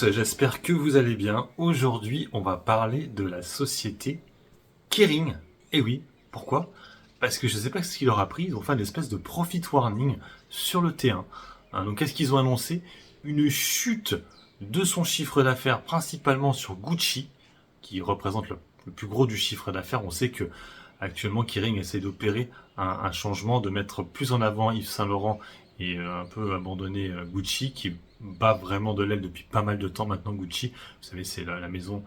tous, j'espère que vous allez bien. Aujourd'hui, on va parler de la société Kering. Et oui, pourquoi? Parce que je ne sais pas ce qu'il leur a pris, ils ont fait une espèce de profit warning sur le T1. Donc qu'est-ce qu'ils ont annoncé? Une chute de son chiffre d'affaires, principalement sur Gucci, qui représente le plus gros du chiffre d'affaires. On sait que actuellement Kering essaie d'opérer un changement, de mettre plus en avant Yves Saint Laurent et un peu abandonner Gucci, qui bat vraiment de l'aile depuis pas mal de temps maintenant. Gucci, vous savez, c'est la maison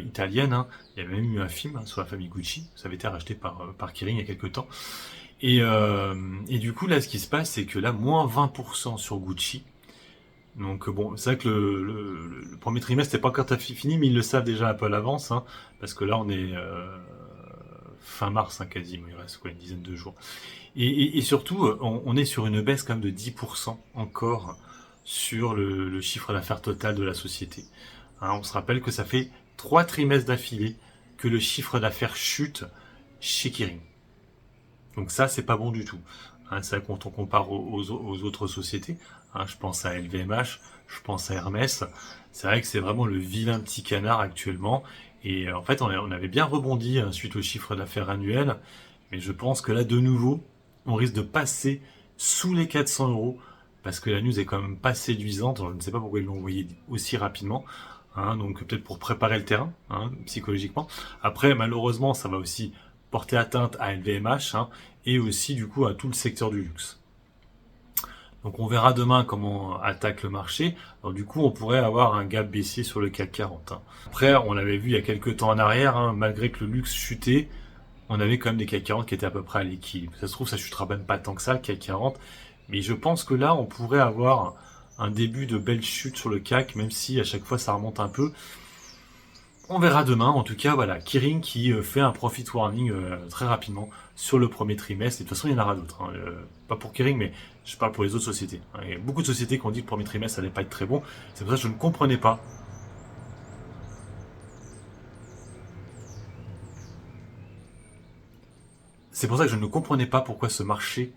italienne, hein. Il y avait même eu un film sur la famille Gucci, ça avait été racheté par Kering il y a quelques temps. Et du coup, là, ce qui se passe, c'est que là, moins 20% sur Gucci. Donc bon, c'est vrai que le premier trimestre n'est pas encore fini, mais ils le savent déjà un peu à l'avance, hein, parce que là, on est fin mars, hein, quasiment, il reste quoi, une dizaine de jours. Et surtout, on est sur une baisse quand même de 10% encore sur le chiffre d'affaires total de la société. Hein, on se rappelle que ça fait 3 trimestres d'affilée que le chiffre d'affaires chute chez Kering. Donc ça, c'est pas bon du tout. Hein, c'est vrai quand on compare aux autres sociétés, hein, je pense à LVMH, je pense à Hermès, c'est vrai que c'est vraiment le vilain petit canard actuellement. Et en fait, on avait bien rebondi suite au chiffre d'affaires annuel, mais je pense que là, de nouveau, on risque de passer sous les 400 euros, parce que la news est quand même pas séduisante. Je ne sais pas pourquoi ils l'ont envoyé aussi rapidement. Hein, donc peut-être pour préparer le terrain, hein, psychologiquement. Après, malheureusement, ça va aussi porter atteinte à LVMH, hein, et aussi du coup à tout le secteur du luxe. Donc on verra demain comment attaque le marché. Alors du coup, on pourrait avoir un gap baissier sur le CAC 40. Hein. Après, on l'avait vu il y a quelques temps en arrière, hein, malgré que le luxe chutait, on avait quand même des CAC 40 qui étaient à peu près à l'équilibre. Ça se trouve, ça chutera même pas tant que ça, le CAC 40. Mais je pense que là, on pourrait avoir un début de belle chute sur le CAC, même si à chaque fois ça remonte un peu. On verra demain. En tout cas, voilà, Kering qui fait un profit warning très rapidement sur le premier trimestre. Et de toute façon, il y en aura d'autres. Hein. Pas pour Kering, mais je parle pour les autres sociétés. Hein. Il y a beaucoup de sociétés qui ont dit que le premier trimestre, ça allait pas être très bon. C'est pour ça que je ne comprenais pas. C'est pour ça que je ne comprenais pas pourquoi ce marché,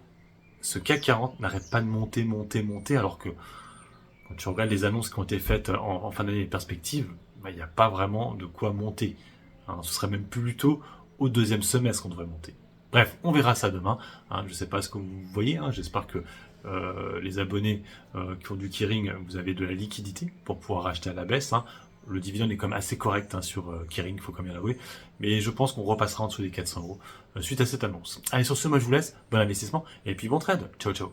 ce CAC 40 n'arrête pas de monter, monter, monter, alors que quand tu regardes les annonces qui ont été faites en fin d'année, les perspectives, bah, il n'y a pas vraiment de quoi monter. Hein, ce serait même plutôt au deuxième semestre qu'on devrait monter. Bref, on verra ça demain. Hein, je ne sais pas ce que vous voyez. Hein, j'espère que les abonnés qui ont du Kering, vous avez de la liquidité pour pouvoir acheter à la baisse. Hein. Le dividende est quand même assez correct sur Kering, il faut quand même l'avouer. Mais je pense qu'on repassera en dessous des 400 euros suite à cette annonce. Allez, sur ce, moi je vous laisse. Bon investissement et puis bon trade. Ciao, ciao.